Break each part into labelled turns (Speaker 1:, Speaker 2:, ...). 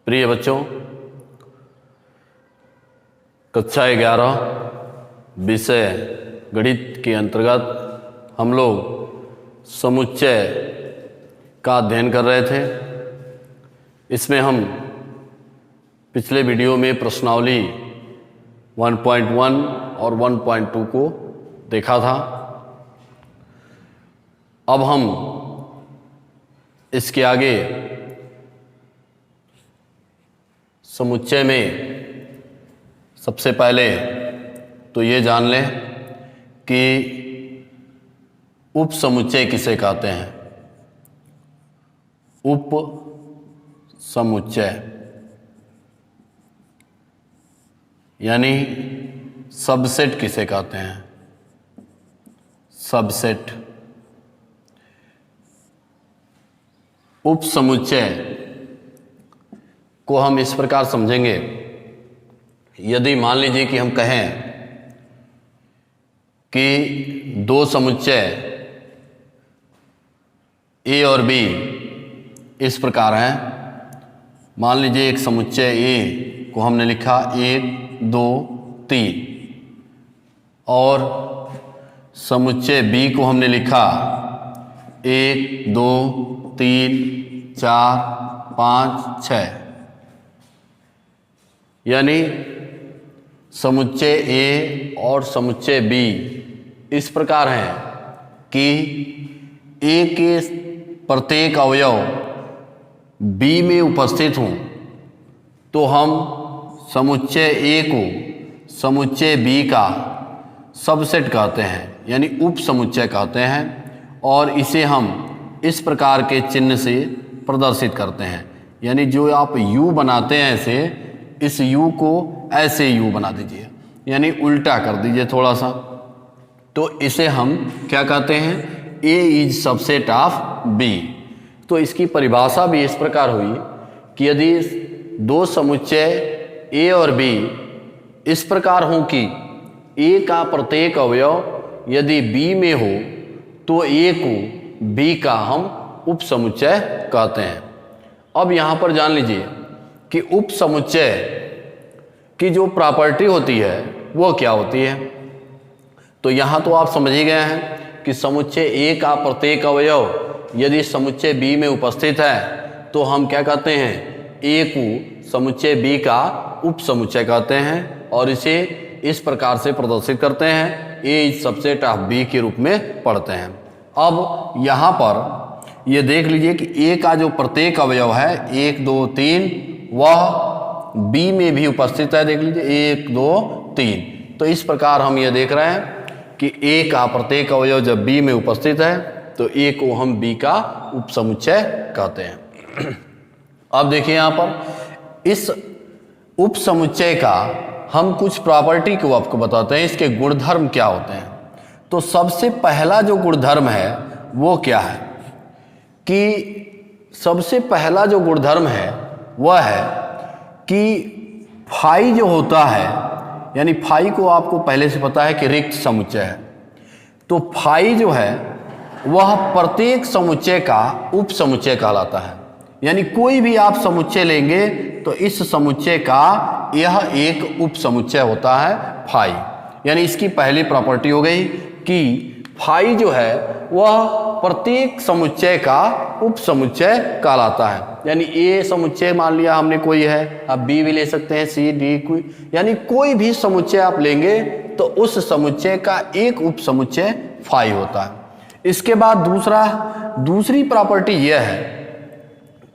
Speaker 1: प्रिय बच्चों, कक्षा 11 विषय गणित के अंतर्गत हम लोग समुच्चय का अध्ययन कर रहे थे। इसमें हम पिछले वीडियो में प्रश्नावली 1.1 और 1.2 को देखा था। अब हम इसके आगे समुच्चय में सबसे पहले तो ये जान लें कि उप समुच्चय किसे कहते हैं। उप समुच्चय यानी सबसेट किसे कहते हैं। सबसेट। उप समुच्चय को हम इस प्रकार समझेंगे, यदि मान लीजिए कि हम कहें कि दो समुच्चय ए और बी इस प्रकार हैं। मान लीजिए एक समुच्चय ए को हमने लिखा 1 2 3 और समुच्चय बी को हमने लिखा 1 2 3 4 5 6। यानी समुच्चय ए और समुच्चय बी इस प्रकार हैं कि ए के प्रत्येक अवयव बी में उपस्थित हों तो हम समुच्चय ए को समुच्चय बी का सबसेट कहते हैं, यानी उप समुच्चय कहते हैं। और इसे हम इस प्रकार के चिन्ह से प्रदर्शित करते हैं, यानी जो आप यू बनाते हैं ऐसे, इस u को ऐसे u बना दीजिए, यानी उल्टा कर दीजिए थोड़ा सा। तो इसे हम क्या कहते हैं, A is subset of B। तो इसकी परिभाषा भी इस प्रकार हुई कि यदि दो समुच्चय A और B इस प्रकार हों कि A का प्रत्येक अवयव यदि B में हो तो A को B का हम उप समुच्चय कहते हैं। अब यहाँ पर जान लीजिए कि उप समुच्चय की जो प्रॉपर्टी होती है वो क्या होती है। तो यहाँ तो आप समझ ही गए हैं कि समुच्चय ए का प्रत्येक अवयव यदि समुच्चय बी में उपस्थित है तो हम क्या कहते हैं, ए को समुच्चय बी का उप समुच्चय कहते हैं और इसे इस प्रकार से प्रदर्शित करते हैं, ए इज सबसेट ऑफ बी के रूप में पढ़ते हैं। अब यहाँ पर ये देख लीजिए कि ए का जो प्रत्येक अवयव है 1 2 3 वह बी में भी उपस्थित है। देख लीजिए 1 2 3। तो इस प्रकार हम ये देख रहे हैं कि ए का प्रत्येक अवयव जब बी में उपस्थित है तो ए को हम बी का उप समुच्चय कहते हैं। अब देखिए यहाँ पर इस उप समुच्चय का हम कुछ प्रॉपर्टी को आपको बताते हैं, इसके गुणधर्म क्या होते हैं। तो सबसे पहला जो गुणधर्म है वो क्या है कि सबसे पहला जो गुणधर्म है वह है कि फाई जो होता है, यानी फाई को आपको पहले से पता है कि रिक्त समुच्चय है। तो फाई जो है वह प्रत्येक समुच्चय का उप समुच्चय कहलाता है। यानी कोई भी आप समुच्चय लेंगे तो इस समुच्चय का यह एक उप समुच्चय होता है फाई। यानी इसकी पहली प्रॉपर्टी हो गई कि फाई जो है वह प्रत्येक समुच्चय का उप समुच्चय कहलाता है। यानी ए समुच्चय मान लिया हमने कोई है, अब बी भी ले सकते हैं, सी डी कोई, यानी कोई भी समुच्चय आप लेंगे तो उस समुच्चय का एक उप समुच्चय फाई होता है। इसके बाद दूसरी प्रॉपर्टी यह है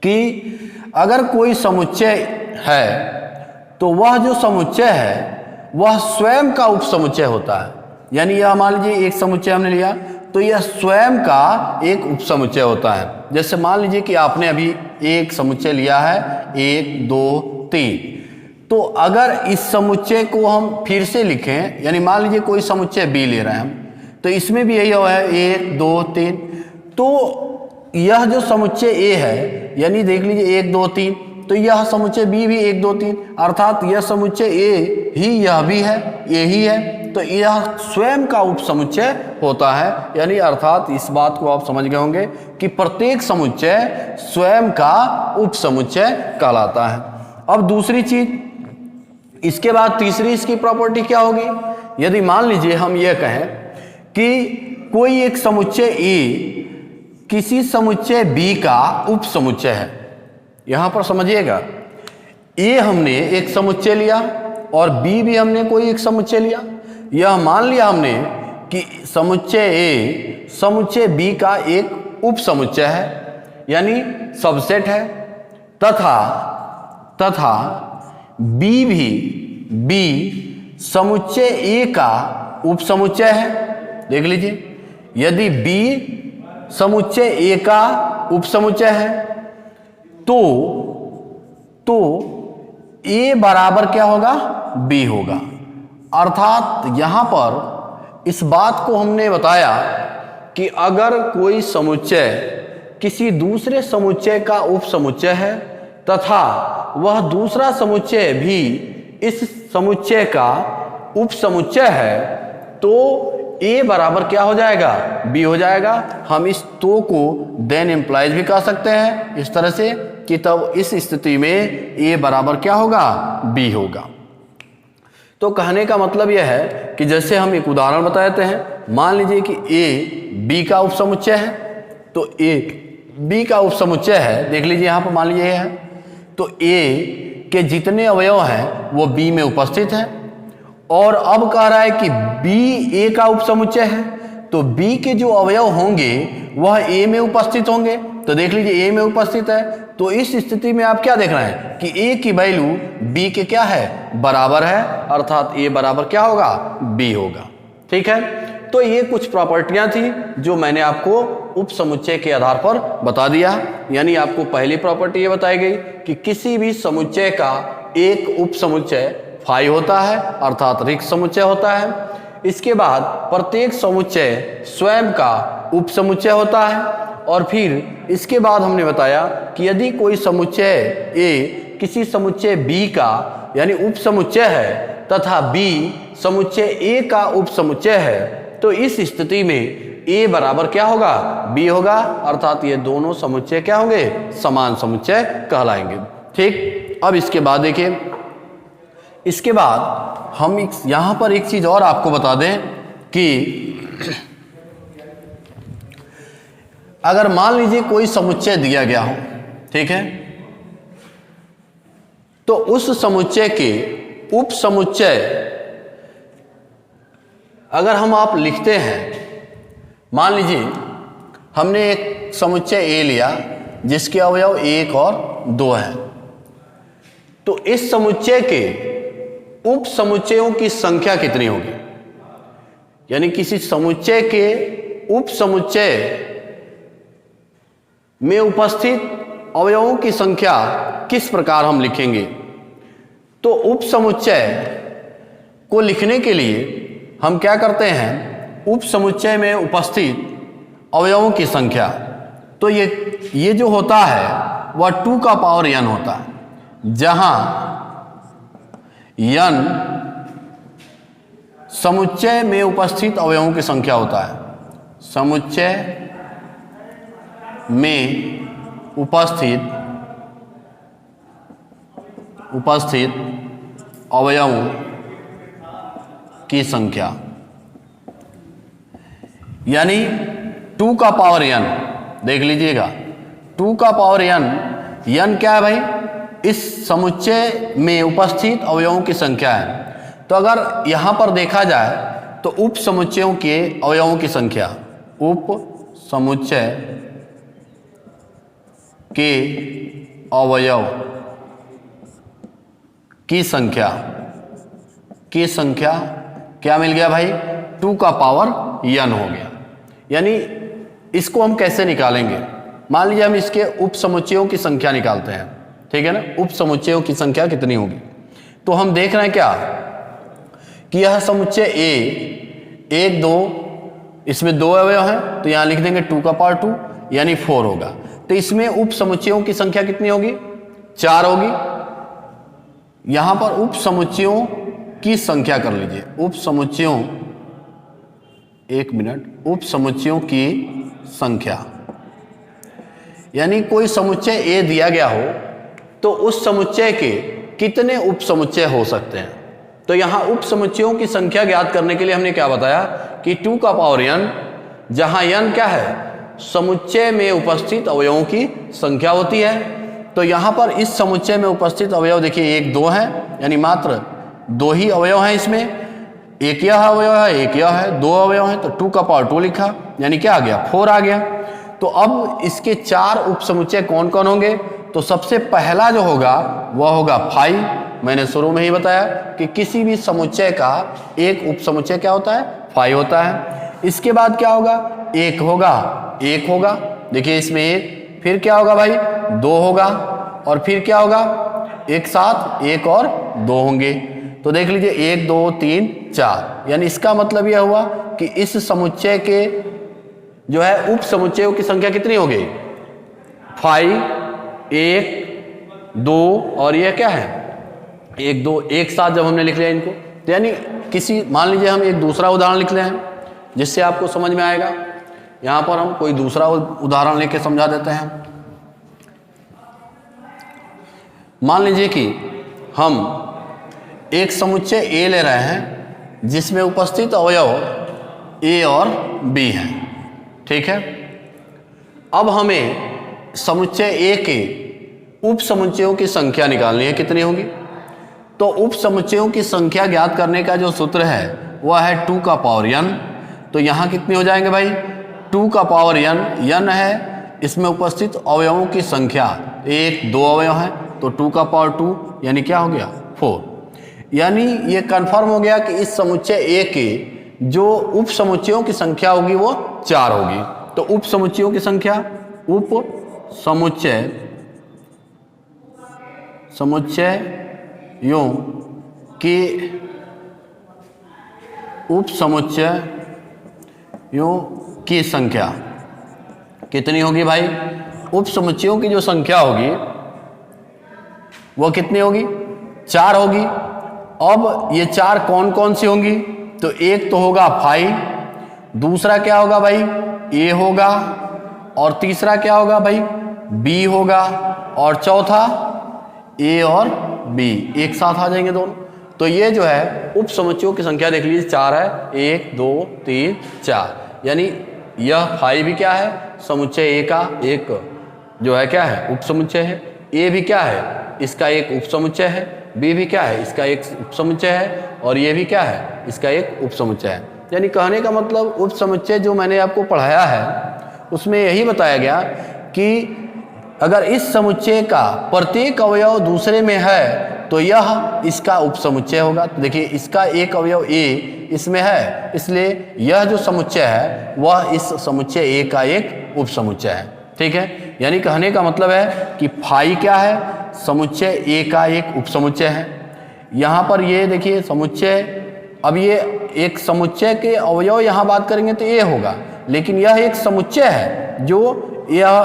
Speaker 1: कि अगर कोई समुच्चय है तो वह जो समुच्चय है वह स्वयं का उप समुच्चय होता है। यानी यह मान लीजिए एक समुच्चय हमने लिया तो यह स्वयं का एक उप समुच्चय होता है। जैसे मान लीजिए कि आपने अभी एक समुच्चय लिया है 1 2 3, तो अगर इस समुच्चय को हम फिर से लिखें, यानी मान लीजिए कोई समुच्चय बी ले रहे हैं हम, तो इसमें भी यही है 1 2 3। तो यह जो समुच्चय ए है, यानी देख लीजिए 1 2 3, तो यह समुच्चय बी भी 1 2 3, अर्थात यह समुच्चय ए ही यह भी है, ये ही है। तो यह स्वयं का उप समुच्चय होता है। यानी अर्थात इस बात को आप समझ गए होंगे कि प्रत्येक समुच्चय स्वयं का उप समुच्चय कहलाता है। अब दूसरी चीज, इसके बाद तीसरी इसकी प्रॉपर्टी क्या होगी? यदि मान लीजिए हम यह कहें कि कोई एक समुच्चय ए किसी समुच्चय बी का उप समुच्चय है। यहां पर समझिएगा, ए हमने एक समुच्चय लिया और बी भी हमने कोई एक समुच्चय लिया। यह मान लिया हमने कि समुच्चय ए समुच्चय बी का एक उप समुच्चय है, यानी सबसेट है, तथा बी भी बी समुच्चय ए का उप समुच्चय है। देख लीजिए, यदि बी समुच्चय ए का उप समुच्चय है तो ए बराबर क्या होगा? बी होगा। अर्थात यहां पर इस बात को हमने बताया कि अगर कोई समुच्चय किसी दूसरे समुच्चय का उप समुच्चय है तथा वह दूसरा समुच्चय भी इस समुच्चय का उप समुच्चय है, तो ए बराबर क्या हो जाएगा? बी हो जाएगा। हम इस तो को देन इम्प्लाइज भी कह सकते हैं इस तरह से कि तब इस स्थिति में ए बराबर क्या होगा? बी होगा। तो कहने का मतलब यह है कि जैसे हम एक उदाहरण बता देते हैं, मान लीजिए कि ए बी का उप समुच्चय है, तो ए बी का उप समुच्चय है। देख लीजिए यहां पर मान लीजिए है, तो ए के जितने अवयव हैं वो बी में उपस्थित हैं, और अब कह रहा है कि बी ए का उप समुच्चय है, तो बी के जो अवयव होंगे वह ए में उपस्थित होंगे। तो देख लीजिए ए में उपस्थित है, तो इस स्थिति में आप क्या देख रहे हैं कि ए की वैल्यू बी के क्या है? बराबर है, अर्थात ए बराबर क्या होगा? बी होगा। ठीक है, तो ये कुछ प्रॉपर्टियां थी जो मैंने आपको उप समुच्चय के आधार पर बता दिया। यानी आपको पहली प्रॉपर्टी ये बताई गई कि किसी भी समुच्चय का एक उप समुच्चय फाई होता है, अर्थात रिक्त समुच्चय होता है। इसके बाद प्रत्येक समुच्चय स्वयं का उप समुच्चय होता है, और फिर इसके बाद हमने बताया कि यदि कोई समुच्चय ए किसी समुच्चय बी का यानी उप समुच्चय है तथा बी समुच्चय ए का उप समुच्चय है, तो इस स्थिति में ए बराबर क्या होगा? बी होगा। अर्थात ये दोनों समुच्चय क्या होंगे? समान समुच्चय कहलाएंगे। ठीक, अब इसके बाद देखिए, इसके बाद हम यहां पर एक चीज और आपको बता दें कि अगर मान लीजिए कोई समुच्चय दिया गया हो, ठीक है, तो उस समुच्चय के उप समुच्चय अगर हम आप लिखते हैं, मान लीजिए हमने एक समुच्चय ए लिया जिसके अवयव 1 और 2 हैं, तो इस समुच्चय के उप समुच्चयों की संख्या कितनी होगी? यानी किसी समुच्चय के उप समुच्चय में उपस्थित अवयवों की संख्या किस प्रकार हम लिखेंगे? तो उप समुच्चय को लिखने के लिए हम क्या करते हैं? उप समुच्चय में उपस्थित अवयवों की संख्या, तो ये जो होता है वह 2 का पावर n होता है, जहां n समुच्चय में उपस्थित अवयवों की संख्या होता है। समुच्चय में उपस्थित अवयवों की संख्या, यानी 2 का पावर n। देख लीजिएगा 2 का पावर n क्या है भाई? इस समुच्चय में उपस्थित अवयवों की संख्या है। तो अगर यहां पर देखा जाए तो उप समुच्चयों के अवयवों की संख्या, उप समुच्चय के अवयव की संख्या क्या मिल गया भाई? 2 का पावर n हो गया। यानी इसको हम कैसे निकालेंगे? मान लीजिए हम इसके उप समुच्चयों की संख्या निकालते हैं, ठीक है ना? उप समुच्चयों की संख्या कितनी होगी? तो हम देख रहे हैं क्या कि यह समुच्चय ए 1 2, इसमें 2 अवयव हैं, तो यहां लिख देंगे 2 का पावर 2 यानी 4 होगा। तो इसमें उप समुच्चयों की संख्या कितनी होगी? 4 होगी। यहां पर उप समुच्चयों की संख्या कर लीजिए, उप समुच्चयों, 1 मिनट, उप समुच्चयों की संख्या, यानी कोई समुच्चय ए दिया गया हो तो उस समुच्चय के कितने उप समुच्चय हो सकते हैं। तो यहाँ उप समुच्चयों की संख्या ज्ञात करने के लिए हमने क्या बताया कि 2 का पावर n, जहाँ n क्या है, समुच्चय में उपस्थित अवयवों की संख्या होती है। तो यहाँ पर इस समुच्चय में उपस्थित अवयव देखिए 1 2 है, यानी मात्र 2 ही अवयव हैं इसमें, एक यह अवयव है, एक यह है, 2 अवयव हैं, तो 2 का पावर 2 लिखा, यानी क्या आ गया, 4 आ गया। तो अब इसके 4 उप समुच्चय कौन कौन होंगे। तो सबसे पहला जो होगा वह होगा 5। मैंने शुरू में ही बताया कि किसी भी समुच्चय का एक उप समुच्चय क्या होता है, 5 होता है। इसके बाद क्या होगा, 1 होगा, देखिए इसमें 1, फिर क्या होगा भाई, 2 होगा, और फिर क्या होगा, एक साथ 1 और 2 होंगे। तो देख लीजिए 1 2 3 4, यानी इसका मतलब यह हुआ कि इस समुच्चय के जो है उप समुच्चयों की संख्या कितनी हो गई, 5, 1 2 और यह क्या है 1 2, एक साथ जब हमने लिख लिया इनको। तो यानी किसी, मान लीजिए हम एक दूसरा उदाहरण लिख रहे हैं जिससे आपको समझ में आएगा। यहां पर हम कोई दूसरा उदाहरण लेके समझा देते हैं। मान लीजिए कि हम एक समुच्चय A ले रहे हैं जिसमें उपस्थित अवयव A और B हैं, ठीक है। अब हमें समुच्चय A के उप समुच्चयों की संख्या निकालनी है, कितनी होगी। तो उप समुच्चयों की संख्या ज्ञात करने का जो सूत्र है वह है 2 का पावर n। तो यहाँ कितने हो जाएंगे भाई, 2 का पावर n है, इसमें उपस्थित अवयवों की संख्या 1 2 अवयव हैं, तो 2 का पावर 2 यानी क्या हो गया, 4। यानी ये कंफर्म हो गया कि इस समुच्चय A के जो उप समुच्चयों की संख्या होगी वो 4 होगी। तो उप समुच्चयों की संख्या, उप समुच्चयों की उप समुच्चयों की संख्या कितनी होगी भाई, उप समुच्चयों की जो संख्या होगी वह कितनी होगी, 4 होगी। अब ये 4 कौन कौन सी होंगी, तो एक तो होगा 5, दूसरा क्या होगा भाई, A होगा, और तीसरा क्या होगा भाई, B होगा, और चौथा A और B एक साथ आ जाएंगे दोनों। तो ये जो है उप समुच्चयों की संख्या देख लीजिए 4 है, 1 2 3 4, यानी यह 5 भी क्या है, समुच्चय A का एक जो है क्या है, उप समुच्चय है। A भी क्या है, इसका एक उप समुच्चय है, B भी क्या है, इसका एक उप समुच्चय है, और ये भी क्या है, इसका एक उप समुच्चय है। यानी कहने का मतलब उप समुच्चय जो मैंने आपको पढ़ाया है उसमें यही बताया गया कि अगर इस समुच्चय का प्रत्येक अवयव दूसरे में है तो यह इसका उप समुच्चय होगा। तो देखिए इसका एक अवयव A इसमें है, इसलिए यह जो समुच्चय है वह इस समुच्चय A का एक उप समुच्चय है, ठीक है। यानी कहने का मतलब है कि फाई क्या है, समुच्चय A का एक उप समुच्चय है। यहाँ पर ये देखिए समुच्चय, अब ये एक समुच्चय के अवयव यहाँ बात करेंगे तो A होगा, लेकिन यह एक समुच्चय है जो यह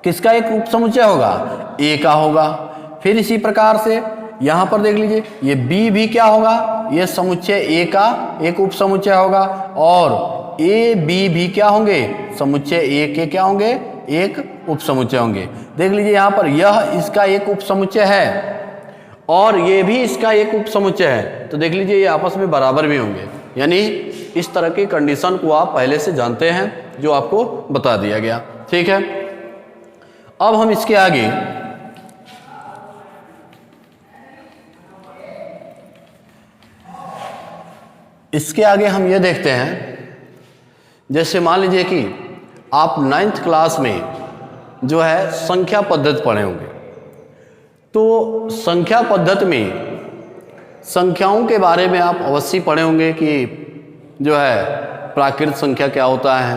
Speaker 1: किसका एक उप समुच्चय होगा, A का होगा। फिर इसी प्रकार से यहाँ पर देख लीजिए ये B भी क्या होगा, ये समुच्चय A का एक उप समुच्चय होगा, और A B भी क्या होंगे, समुच्चय A के क्या होंगे, एक उप समुच्चय होंगे। देख लीजिए यहाँ पर यह इसका एक उप समुच्चय है और ये भी इसका एक उप समुच्चय है, तो देख लीजिए ये आपस में बराबर भी होंगे। यानी इस तरह की कंडीशन को आप पहले से जानते हैं जो आपको बता दिया गया, ठीक है। अब हम इसके आगे हम ये देखते हैं, जैसे मान लीजिए कि आप 9th क्लास में जो है संख्या पद्धति पढ़े होंगे, तो संख्या पद्धति में संख्याओं के बारे में आप अवश्य पढ़े होंगे कि जो है प्राकृत संख्या क्या होता है,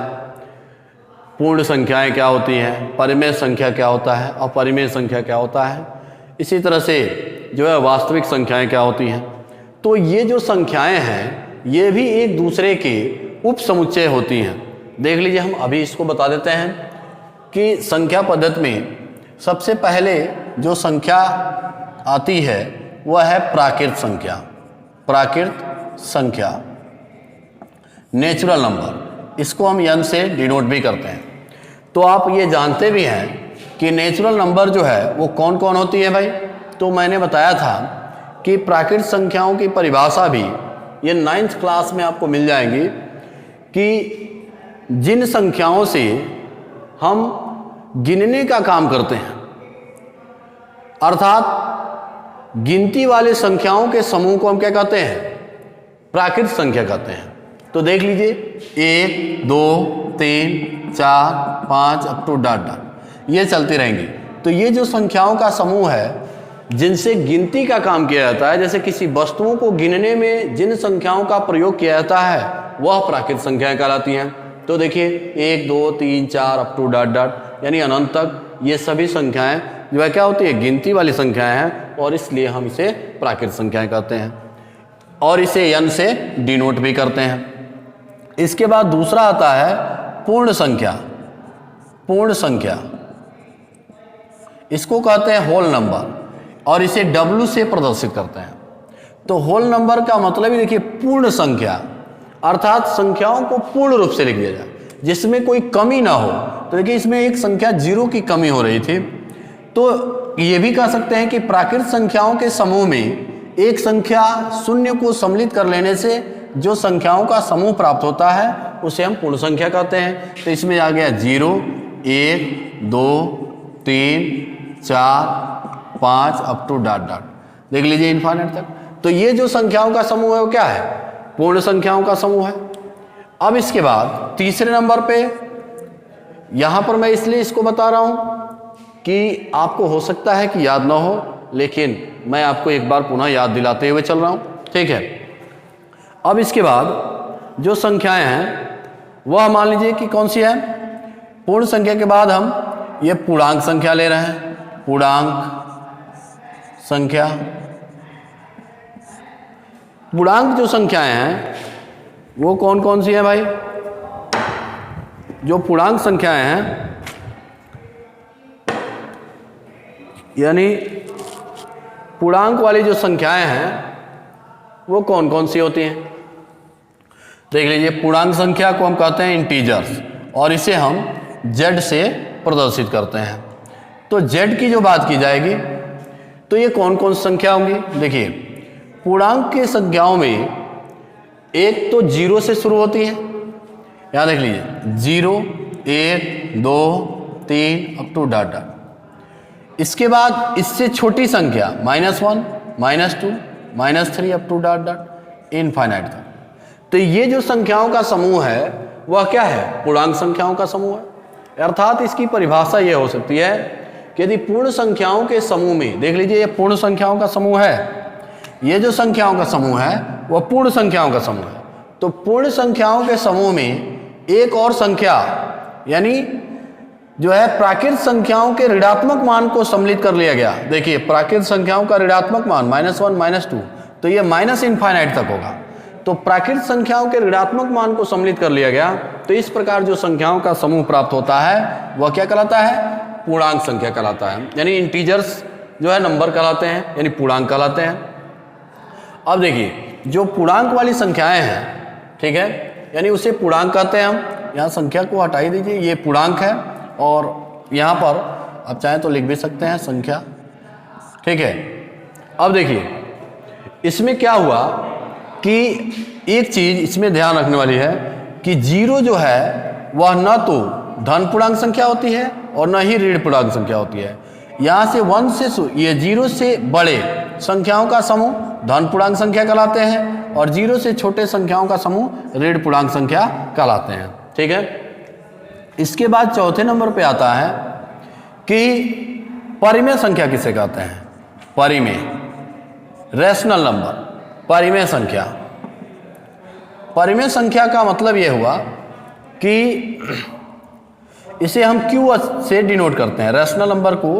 Speaker 1: पूर्ण संख्याएं क्या होती हैं, परिमेय संख्या क्या होता है, अपरिमेय संख्या क्या होता है, इसी तरह से जो है वास्तविक संख्याएं क्या होती हैं। तो ये जो संख्याएं हैं ये भी एक दूसरे के उप समुच्चय होती हैं। देख लीजिए हम अभी इसको बता देते हैं कि संख्या पद्धति में सबसे पहले जो संख्या आती है वह है प्राकृत संख्या। प्राकृत संख्या, नेचुरल नंबर, इसको हम n से डिनोट भी करते हैं। तो आप ये जानते भी हैं कि नेचुरल नंबर जो है वो कौन कौन होती है भाई, तो मैंने बताया था कि प्राकृत संख्याओं की परिभाषा भी ये 9th क्लास में आपको मिल जाएंगी कि जिन संख्याओं से हम गिनने का काम करते हैं, अर्थात गिनती वाले संख्याओं के समूह को हम क्या कहते हैं? प्राकृत संख्या कहते हैं। तो देख लीजिए 1 2 3 4 5 अप टू डॉट डॉट ये चलती रहेंगी। तो ये जो संख्याओं का समूह है जिनसे गिनती का काम किया जाता है, जैसे किसी वस्तुओं को गिनने में जिन संख्याओं का प्रयोग किया जाता है वह प्राकृत संख्याएं कहलाती हैं। तो देखिए 1 2 3 4 अप टू डॉट डॉट यानी अनंत तक ये सभी संख्याएं जो है क्या होती है? गिनती वाली संख्याएं हैं, और इसलिए हम इसे प्राकृत संख्याएं कहते हैं और इसे n से डिनोट भी करते हैं। इसके बाद दूसरा आता है पूर्ण संख्या। पूर्ण संख्या इसको कहते हैं होल नंबर, और इसे W से प्रदर्शित करते हैं। तो होल नंबर का मतलब ही देखिए पूर्ण संख्या, अर्थात संख्याओं को पूर्ण रूप से लिख दिया जाए जिसमें कोई कमी ना हो। तो देखिए इसमें एक संख्या 0 की कमी हो रही थी, तो ये भी कह सकते हैं कि प्राकृत संख्याओं के समूह में एक संख्या 0 को सम्मिलित कर लेने से जो संख्याओं का समूह प्राप्त होता है उसे हम पूर्ण संख्या कहते हैं। तो इसमें आ गया 0 1 2 3 4 5 अप टू डॉट डॉट, देख लीजिए इनफाइनाइट तक। तो ये जो संख्याओं का समूह है वो क्या है? पूर्ण संख्याओं का समूह है। अब इसके बाद तीसरे नंबर पे, यहां पर मैं इसलिए इसको बता रहा हूं कि आपको हो सकता है कि याद ना हो, लेकिन मैं आपको एक बार पुनः याद दिलाते हुए चल रहा हूं, ठीक है। अब इसके बाद जो संख्याएं हैं वह मान लीजिए कि कौन सी है? पूर्ण संख्या के बाद हम ये पूर्णांक संख्या ले रहे हैं। पूर्णांक संख्या, पूर्णांक जो संख्याएं हैं वो कौन कौन सी है भाई? जो पूर्णांक संख्याएं हैं यानी पूर्णांक वाली जो संख्याएं हैं वो कौन कौन सी होती हैं? देख लीजिए, पूर्णांक संख्या को हम कहते हैं इंटीजर्स, और इसे हम z से प्रदर्शित करते हैं। तो z की जो बात की जाएगी तो ये कौन कौन सी संख्या होंगी? देखिए पूर्णांक के संख्याओं में एक तो 0 से शुरू होती है, यहाँ देख लीजिए 0 1 2 3 अप टू डॉट डॉट। इसके बाद इससे छोटी संख्या -1 -2 -3 up to dot dot infinite तक। तो ये जो संख्याओं का समूह है वह क्या है? पूर्णांक संख्याओं का समूह है। अर्थात इसकी परिभाषा यह हो सकती है कि यदि पूर्ण संख्याओं के समूह में, देख लीजिए ये पूर्ण संख्याओं का समूह है, ये जो संख्याओं का समूह है वह पूर्ण संख्याओं का समूह है। तो पूर्ण संख्याओं के समूह में एक और संख्या यानी जो है प्राकृत संख्याओं के ऋणात्मक मान को सम्मिलित कर लिया गया। देखिए प्राकृत संख्याओं का ऋणात्मक मान -1 -2, तो ये माइनस इनफाइनाइट तक होगा। तो प्राकृत संख्याओं के ऋणात्मक मान को सम्मिलित कर लिया गया। तो इस प्रकार जो संख्याओं का समूह प्राप्त होता है वह क्या कहलाता है? पूर्णांक संख्या कहलाता है, यानी इंटीजर्स जो है नंबर कहलाते हैं, यानी पूर्णांक कहलाते हैं। अब देखिए जो पूर्णांक वाली संख्याएं हैं, ठीक है, यानी उसे पूर्णांक कहते हैं हम। यहाँ संख्या को हटा ही दीजिए, ये पूर्णांक है, और यहाँ पर आप चाहें तो लिख भी सकते हैं संख्या, ठीक है। अब देखिए इसमें क्या हुआ कि एक चीज इसमें ध्यान रखने वाली है कि 0 जो है वह न तो धन पूर्णांक संख्या होती है और न ही ऋण पूर्णांक संख्या होती है। यहाँ से 1 से ये 0 से बड़े संख्याओं का समूह धन पूर्णांक संख्या कहलाते हैं, और 0 से छोटे संख्याओं का समूह ऋण पूर्णांक संख्या कहलाते हैं, ठीक है। इसके बाद चौथे नंबर पे आता है कि परिमेय संख्या किसे कहते हैं? परिमेय, रैशनल नंबर, परिमेय संख्या। परिमेय संख्या का मतलब यह हुआ कि इसे हम Q से डिनोट करते हैं। रैशनल नंबर को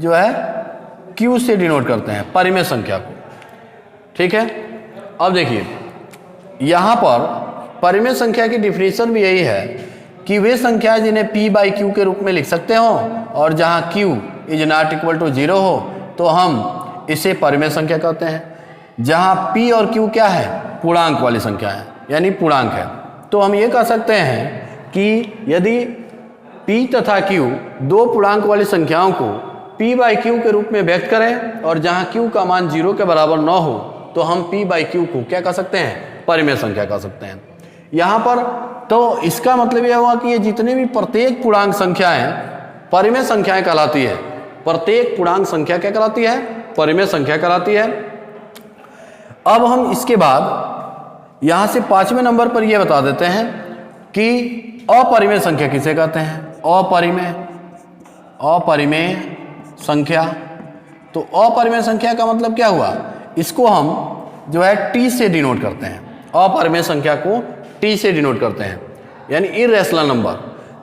Speaker 1: जो है Q से डिनोट करते हैं, परिमेय संख्या को, ठीक है। अब देखिए यहाँ पर परिमेय संख्या की डिफिनीशन भी यही है कि वे संख्याएं जिन्हें P/Q के रूप में लिख सकते हो, और जहाँ Q is not equal to 0 हो तो हम इसे परिमेय संख्या कहते हैं। जहाँ P और Q क्या है? पूर्णांक वाली संख्या है, यानी पूर्णांक है। तो हम ये कह सकते हैं कि यदि P तथा Q दो पूर्णांक वाली संख्याओं को p/q के रूप में व्यक्त करें और जहां q का मान 0 के बराबर न हो तो हम p/q को क्या कह सकते हैं, परिमेय संख्या कह सकते हैं। यहाँ पर तो इसका मतलब यह हुआ कि ये जितने भी प्रत्येक पूर्णांक संख्याएं परिमेय संख्याएं कहलाती है। प्रत्येक पूर्णांक संख्या क्या कहलाती है, परिमेय संख्या कहलाती है। अब हम इसके बाद यहाँ से 5वें नंबर पर यह बता देते हैं कि अपरिमेय संख्या किसे कहते हैं। अपरिमेय संख्या, तो अपरिमेय संख्या का मतलब क्या हुआ, इसको हम जो है t से डिनोट करते हैं। अपरिमेय संख्या को t से डिनोट करते हैं, यानी इरेशनल नंबर।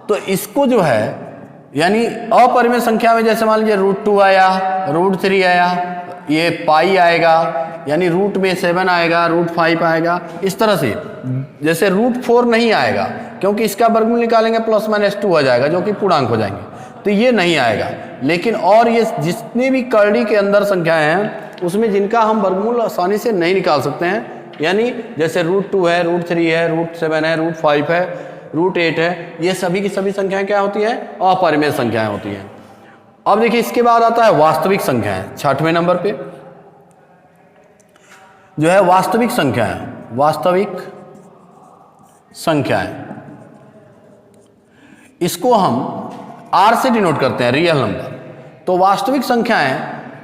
Speaker 1: तो इसको जो है यानी अपरिमेय संख्या में जैसे मान लीजिए √2 आया, √3 आया, ये पाई आएगा, यानी रूट में 7 आएगा, √5 आएगा, इस तरह से। जैसे √4 नहीं आएगा क्योंकि इसका वर्गमूल निकालेंगे +-2 आ जाएगा जो कि पूर्णांक हो जाएंगे, तो ये नहीं आएगा। लेकिन और ये जितनी भी करड़ी के अंदर संख्याएं हैं उसमें जिनका हम वर्गमूल आसानी से नहीं निकाल सकते हैं, यानी जैसे √2 है, √3 है, √7 है, √5 है, √8 है, ये सभी की सभी संख्याएं क्या होती हैं, अपरिमेय संख्याएं होती हैं। अब देखिए इसके बाद आता है वास्तविक संख्याएं। 6वें नंबर पे जो है वास्तविक संख्याएं, वास्तविक संख्याएं, इसको हम R से डिनोट करते हैं, रियल नंबर। तो वास्तविक संख्याएं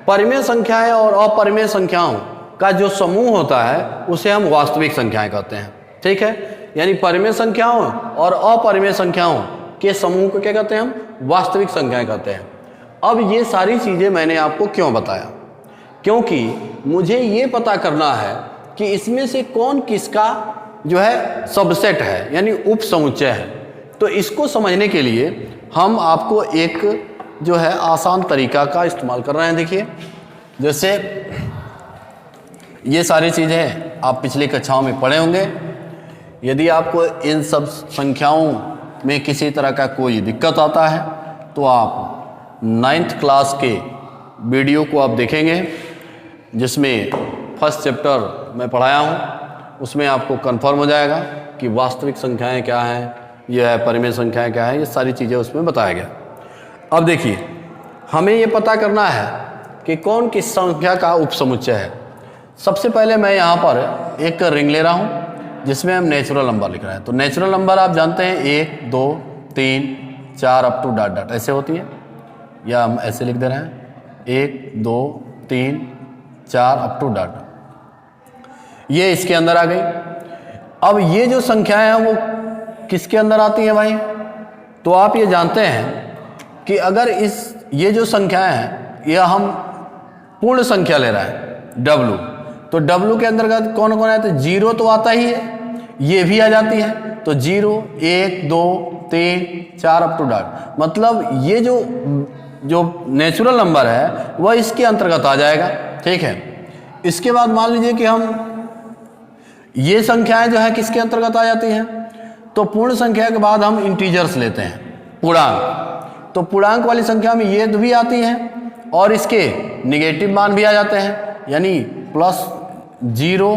Speaker 1: परिमेय संख्याएं और अपरिमेय संख्याओं का जो समूह होता है उसे हम वास्तविक संख्याएं कहते हैं। ठीक है, यानी परिमेय संख्याओं और अपरिमेय संख्याओं के समूह को क्या कहते हैं, हम वास्तविक संख्याएं कहते हैं। अब ये सारी चीजें मैंने आपको क्यों बताया, क्योंकि मुझे ये पता करना है कि इसमें से कौन किसका जो है सबसेट है, यानी उप समुच्चय है। तो इसको समझने के लिए हम आपको एक जो है आसान तरीका का इस्तेमाल कर रहे हैं। देखिए जैसे ये सारी चीज़ें आप पिछली कक्षाओं में पढ़े होंगे। यदि आपको इन सब संख्याओं में किसी तरह का कोई दिक्कत आता है तो आप 9th क्लास के वीडियो को आप देखेंगे, जिसमें फर्स्ट चैप्टर मैं पढ़ाया हूँ, उसमें आपको कंफर्म हो जाएगा कि वास्तविक संख्याएं क्या हैं, यह है परिमेय संख्याएं क्या है, ये सारी चीज़ें उसमें बताया गया। अब देखिए हमें ये पता करना है कि कौन किस संख्या का उपसमुच्चय है। सबसे पहले मैं यहाँ पर एक रिंग ले रहा हूँ जिसमें हम नेचुरल नंबर लिख रहे हैं। तो नेचुरल नंबर आप जानते हैं 1, 2, 3, 4 अप टू डॉट डॉट ऐसे होती है, या हम ऐसे लिख दे रहे हैं 1, 2, 3, 4 अप टू डॉट, ये इसके अंदर आ गई। अब ये जो संख्याएं हैं वो किसके अंदर आती हैं भाई, तो आप ये जानते हैं कि अगर ये जो संख्याएं हैं यह हम पूर्ण संख्या ले रहे हैं W, तो W के अंतर्गत कौन कौन है, तो 0 तो आता ही है, ये भी आ जाती है, तो 0, 1, 2, 3, 4 अप टू डॉट, मतलब ये जो नेचुरल नंबर है वह इसके अंतर्गत आ जाएगा। ठीक है, इसके बाद मान लीजिए कि हम ये संख्याएं जो है किसके अंतर्गत आ जाती हैं, तो पूर्ण संख्या के बाद हम इंटीजर्स लेते हैं, पूर्णांक। तो पूर्णांक वाली संख्या में ये भी आती हैं और इसके निगेटिव मान भी आ जाते हैं, यानी +0,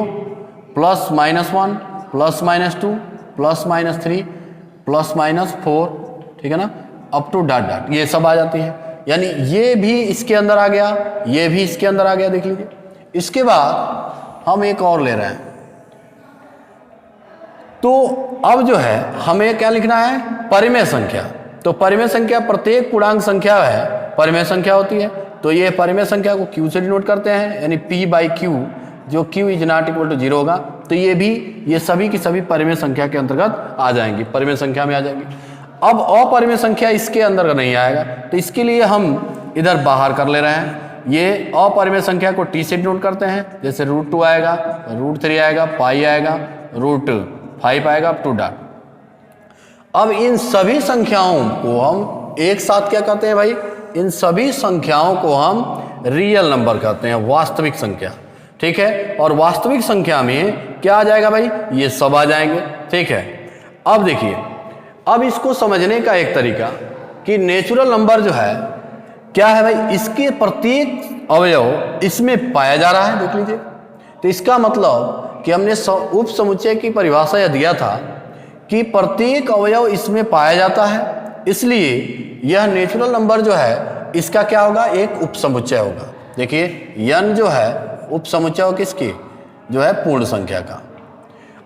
Speaker 1: +-1, +-2, +-3, +-4, ठीक है ना, अप टू डॉट डॉट, ये सब आ जाती है। यानी ये भी इसके अंदर आ गया, ये भी इसके अंदर आ गया, देख लीजिए। इसके बाद हम एक और ले रहे हैं, तो अब जो है हमें क्या लिखना है, परिमेय संख्या। तो परिमेय संख्या प्रत्येक पूर्णांक संख्या है, परिमेय संख्या होती है। तो ये परिमेय संख्या को Q से डिनोट करते हैं, यानी P/Q, जो Q is not equal to 0 होगा। तो ये सभी की सभी परिमेय संख्या के अंतर्गत आ जाएंगी, परिमेय संख्या में आ जाएंगी। अब अपरिमेय संख्या इसके अंदर नहीं आएगा, तो इसके लिए हम इधर बाहर कर ले रहे हैं। ये अपरिमेय संख्या को T से डिनोट करते हैं, जैसे √2 आएगा, √3 आएगा, पाई आएगा, √5 आएगा, अप टू डॉट। अब इन सभी संख्याओं को हम एक साथ क्या कहते हैं भाई, इन सभी संख्याओं को हम रियल नंबर कहते हैं, वास्तविक संख्या। ठीक है, और वास्तविक संख्या में क्या आ जाएगा भाई, ये सब आ जाएंगे। ठीक है, अब देखिए, अब इसको समझने का एक तरीका कि नेचुरल नंबर जो है क्या है भाई, इसके प्रत्येक अवयव इसमें पाया जा रहा है, देख लीजिए। तो इसका मतलब कि हमने उप समुच्चय की परिभाषा यह दिया था कि प्रत्येक अवयव इसमें पाया जाता है, इसलिए यह नेचुरल नंबर जो है इसका क्या होगा, एक उपसमुच्चय होगा। देखिए n जो है उपसमुच्चय हो किसकी, जो है पूर्ण संख्या का।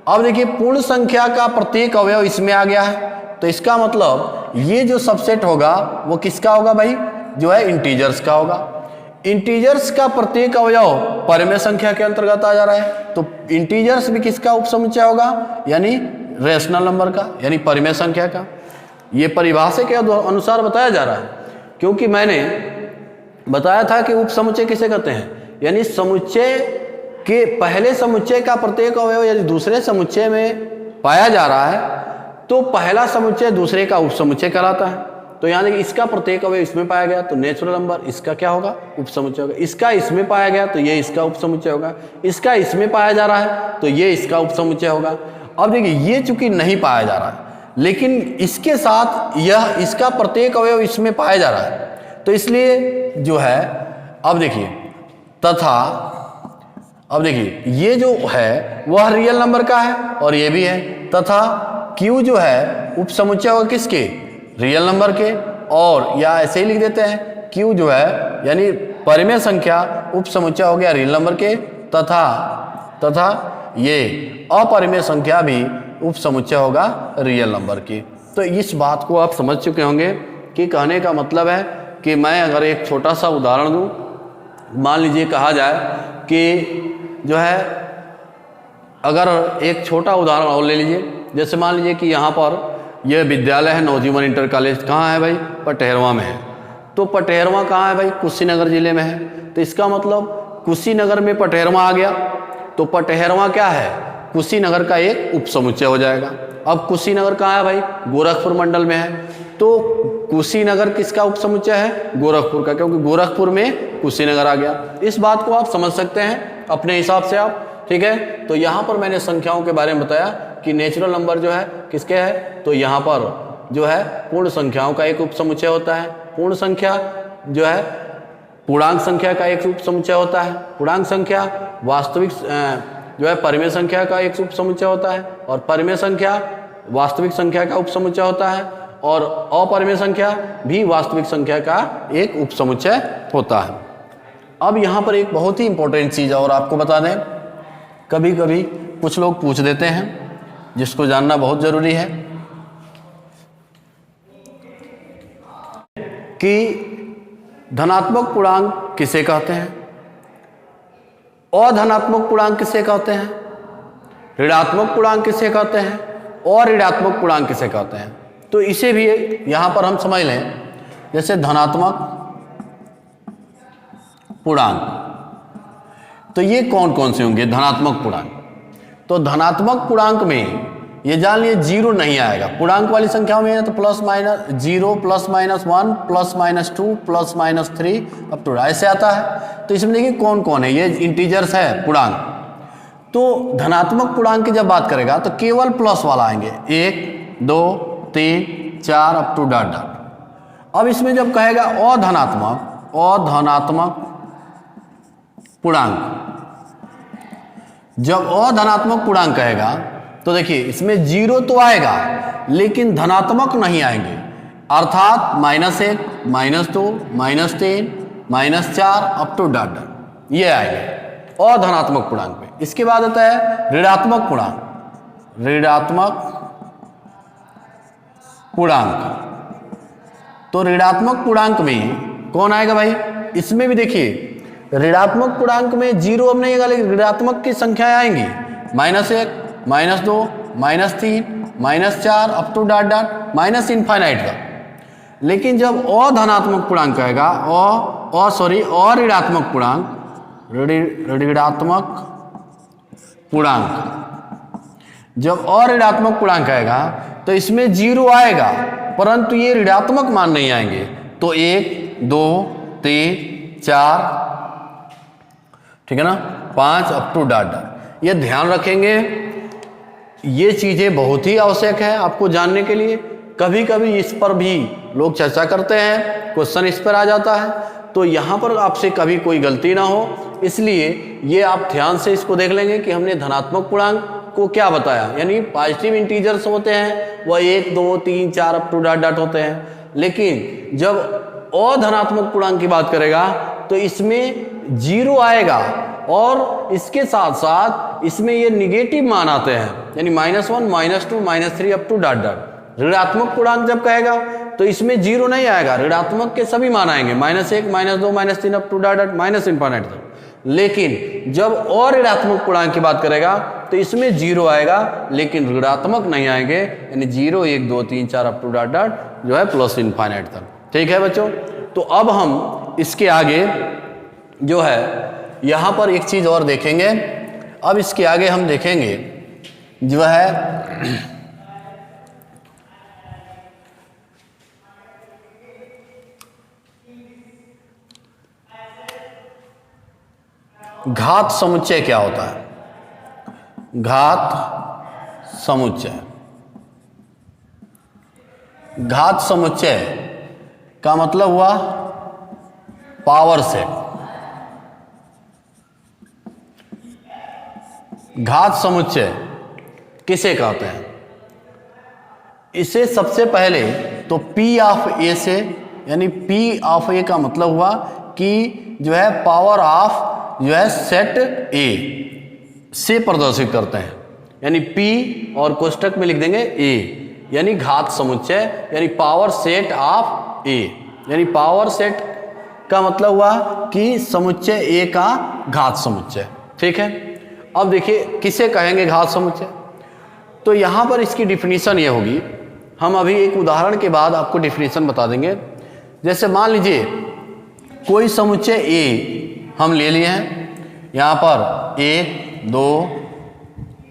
Speaker 1: अब देखिए पूर्ण संख्या का प्रत्येक अवयव इसमें आ गया है, तो इसका मतलब ये जो सबसेट होगा वो किसका होगा भाई, जो है इंटीजर्स का होगा। इंटीजर्स का प्रत्येक अवयव परिमेय संख्या के अंतर्गत आ जा रहा है, तो इंटीजर्स भी किसका उपसमुच्चय होगा, यानी रेशनल नंबर का, यानी परिमेय संख्या का। ये परिभाषा के अनुसार बताया जा रहा है, क्योंकि मैंने बताया था कि उपसमुच्चय किसे कहते हैं, यानी समुच्चय के पहले समुच्चय का प्रत्येक अवयव यदि दूसरे समुच्चय में पाया जा रहा है तो पहला समुच्चय दूसरे का उपसमुच्चय कहलाता है। तो यानी कि इसका प्रत्येक अवयव इसमें पाया गया तो नेचुरल नंबर इसका क्या होगा, उपसमुच्चय होगा। इसका इसमें पाया गया तो ये इसका उपसमुच्चय होगा। इसका इसमें पाया जा रहा है तो ये इसका उपसमुच्चय होगा। अब देखिए ये चूंकि नहीं पाया जा रहा है, लेकिन इसके साथ यह इसका प्रत्येक अवयव इसमें पाया जा रहा है, तो इसलिए जो है अब देखिए तथा, अब देखिए ये जो है वह रियल नंबर का है और ये भी है, तथा Q जो है उपसमुच्चय होगा किसके, रियल नंबर के। और या ऐसे ही लिख देते हैं Q जो है यानी परिमेय संख्या उपसमुच्चय हो गया रियल नंबर के, तथा ये अपरिमेय संख्या भी उपसमुच्चय होगा रियल नंबर की। तो इस बात को आप समझ चुके होंगे कि कहने का मतलब है कि मैं अगर एक छोटा सा उदाहरण दूं, मान लीजिए कहा जाए कि जो है, अगर एक छोटा उदाहरण और ले लीजिए, जैसे मान लीजिए कि यहाँ पर यह विद्यालय है नवजीवन इंटर कॉलेज, कहाँ है भाई, पटेरवा में है। तो पटेरवा कहाँ है भाई, कुशीनगर जिले में है। तो इसका मतलब कुशीनगर में पटेरवा आ गया, तो पटेरवा क्या है, कुशीनगर का एक उपसमुच्चय हो जाएगा। अब कुशीनगर कहाँ है भाई, गोरखपुर मंडल में है, तो कुशीनगर किसका उपसमुच्चय है, गोरखपुर का, क्योंकि गोरखपुर में कुशीनगर आ गया। इस बात को आप समझ सकते हैं अपने हिसाब से आप, ठीक है। तो यहाँ पर मैंने संख्याओं के बारे में बताया कि नेचुरल नंबर जो है किसके है, तो यहाँ पर जो है पूर्ण संख्याओं का एक उपसमुच्चय होता है। पूर्ण संख्या जो है पूर्णांक संख्या का एक उपसमुच्चय होता है। पूर्णांक संख्या वास्तविक जो है परिमेय संख्या का एक उपसमुच्चय होता है, और परिमेय संख्या वास्तविक संख्या का उपसमुच्चय होता है, और अपरिमेय संख्या भी वास्तविक संख्या का एक उपसमुच्चय होता है। अब यहाँ पर एक बहुत ही इंपॉर्टेंट चीज़ और आपको बता दें, कभी कभी कुछ लोग पूछ देते हैं जिसको जानना बहुत जरूरी है कि धनात्मक पूर्णांक किसे कहते हैं, अधनात्मक पूर्णांक किसे कहते हैं, ऋणात्मक पूर्णांक किसे कहते हैं, और ऋणात्मक पूर्णांक किसे कहते हैं। तो इसे भी यहां पर हम समझ लें, जैसे धनात्मक पूर्णांक, तो ये कौन कौन से होंगे धनात्मक पूर्णांक। तो धनात्मक पूर्णांक में ये जान लिए जीरो नहीं आएगा। पूर्णांक वाली संख्याओं में तो plus minus zero, plus minus one, plus minus two, plus minus three, अब तो ऐसे आता है। तो इसमें देखिए कौन कौन है, ये इंटीजर्स है पूर्णांक। तो धनात्मक पूर्णांक की जब बात करेगा तो केवल प्लस वाला आएंगे, 1 2 3 4 अप टू डॉट डॉट। अब इसमें जब कहेगा अधनात्मक पूर्णांक, जब अधनात्मक पूर्णांक कहेगा तो देखिए इसमें जीरो तो आएगा लेकिन धनात्मक नहीं आएंगे, अर्थात -1, -2, -3, -4 अप टू डॉट डॉट ये आएंगे अधनात्मक पूर्णांक में। इसके बाद आता है ऋणात्मक पूर्णांक। ऋणात्मक पूर्णांक, तो ऋणात्मक पूर्णांक में कौन आएगा भाई, इसमें भी देखिए ऋणात्मक पूर्णांक में जीरो अब नहीं आएगा, लेकिन ऋणात्मक की संख्याएं आएंगी, -1, -2, -3, -4 up to dot dot minus infinite का। लेकिन जब अधनात्मक पूर्णांक कहेगा और ऋणात्मक पूर्णांक, ऋणात्मक पूर्णांक जब अऋणात्मक पूर्णांक आएगा तो इसमें जीरो आएगा, परंतु ये ऋणात्मक मान नहीं आएंगे। तो 1 2 3 4, ठीक है ना, 5 अप टू डॉट डॉट। ये ध्यान रखेंगे, ये चीजें बहुत ही आवश्यक है आपको जानने के लिए। कभी कभी इस पर भी लोग चर्चा करते हैं, क्वेश्चन इस पर आ जाता है, तो यहाँ पर आपसे कभी कोई गलती ना हो, इसलिए ये आप ध्यान से इसको देख लेंगे कि हमने धनात्मक पूर्णांक को क्या बताया, यानी पॉजिटिव इंटीजर्स होते हैं वह 1 2 3 4 अप टू डॉट डॉट होते हैं। लेकिन जब अधनात्मक पूर्णांक की बात करेगा तो इसमें 0 आएगा और इसके साथ साथ इसमें ये निगेटिव मान आते हैं, यानी -1, -2, -3 अप टू डॉट डॉट। ऋणात्मक पूर्णांक जब कहेगा तो इसमें 0 नहीं आएगा, ऋणात्मक के सभी मान आएंगे, -1, -2, -3 up to dot dot minus infinite तक। लेकिन जब और ऋणात्मक पूर्णांक की बात करेगा तो इसमें 0 आएगा लेकिन ऋणात्मक नहीं आएंगे, यानी 0, 1, 2, 3, 4 अप टू डॉट डॉट जो है प्लस इनफाइनाइट तक। ठीक है बच्चों, तो अब हम इसके आगे जो है यहां पर एक चीज और देखेंगे। अब इसके आगे हम देखेंगे जो है घात समुच्चय क्या होता है। घात समुच्चय, घात समुच्चय का मतलब हुआ पावर सेट। घात समुच्चय किसे कहते हैं? इसे सबसे पहले तो P ऑफ A से, यानी P ऑफ A का मतलब हुआ कि जो है पावर ऑफ जो है सेट A से प्रदर्शित करते हैं, यानी P और कोष्टक में लिख देंगे A, यानी घात समुच्चय, यानी पावर सेट ऑफ A, यानी पावर सेट का मतलब हुआ कि समुच्चय A का घात समुच्चय। ठीक है, अब देखिए किसे कहेंगे घात समुच्चय। तो यहां पर इसकी डिफिनीशन ये होगी, हम अभी एक उदाहरण के बाद आपको डिफिनीशन बता देंगे। जैसे मान लीजिए कोई समुच्चय A हम ले लिए हैं, यहां पर 1, 2,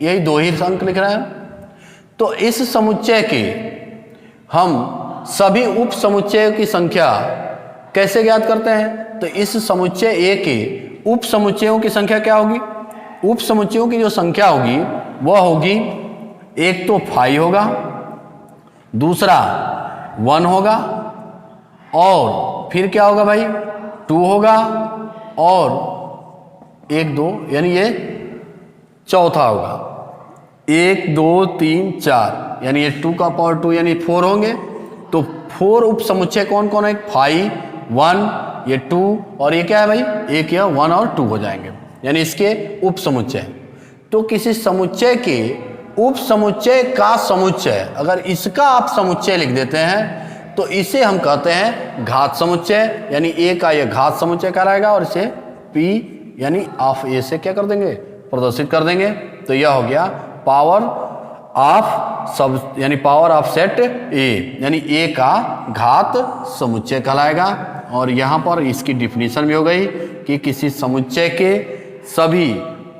Speaker 1: यही 2 ही अंक लिख रहा है। तो इस समुच्चय के हम सभी उप समुच्चयों की संख्या कैसे ज्ञात करते हैं? तो इस समुच्चय A के उप समुच्चयों की संख्या क्या होगी? उप समुच्चयों की जो संख्या होगी वह होगी, एक तो 5 होगा, दूसरा 1 होगा, और फिर क्या होगा भाई 2 होगा, और 1, 2, यानी ये चौथा होगा, 1, 2, 3, 4, यानी ये 2 का पावर 2 यानी 4 होंगे। तो 4 उप समुच्चय कौन कौन है? 5, 1, ये 2, और ये क्या है भाई? एक यह 1 और 2 हो जाएंगे, यानी इसके उप समुच्चय। तो किसी समुच्चय के उप समुच्चय का समुच्चय, अगर इसका आप समुच्चय लिख देते हैं तो इसे हम कहते हैं घात समुच्चय, यानी A का यह घात समुच्चय कहलाएगा, और इसे P यानी ऑफ A से क्या कर देंगे? प्रदर्शित कर देंगे। तो यह हो गया पावर ऑफ सब, यानी पावर ऑफ सेट A, यानी A का घात समुच्चय कहलाएगा। और यहाँ पर इसकी डिफिनीशन भी हो गई कि किसी समुच्चय के सभी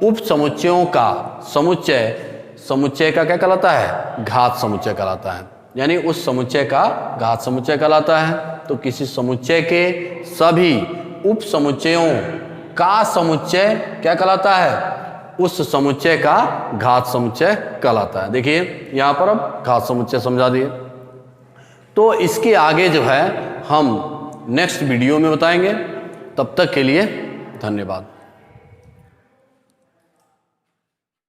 Speaker 1: उप समुच्चयों का समुच्चय का क्या कहलाता है? घात समुच्चय कहलाता है, यानी उस समुच्चय का घात समुच्चय कहलाता है। तो किसी समुच्चय के सभी उप समुच्चयों का समुच्चय क्या कहलाता है? उस समुच्चय का घात समुच्चय कहलाता है। देखिए यहाँ पर अब घात समुच्चय समझा दिए। तो इसके आगे जो है हम नेक्स्ट वीडियो में बताएंगे। तब तक के लिए धन्यवाद।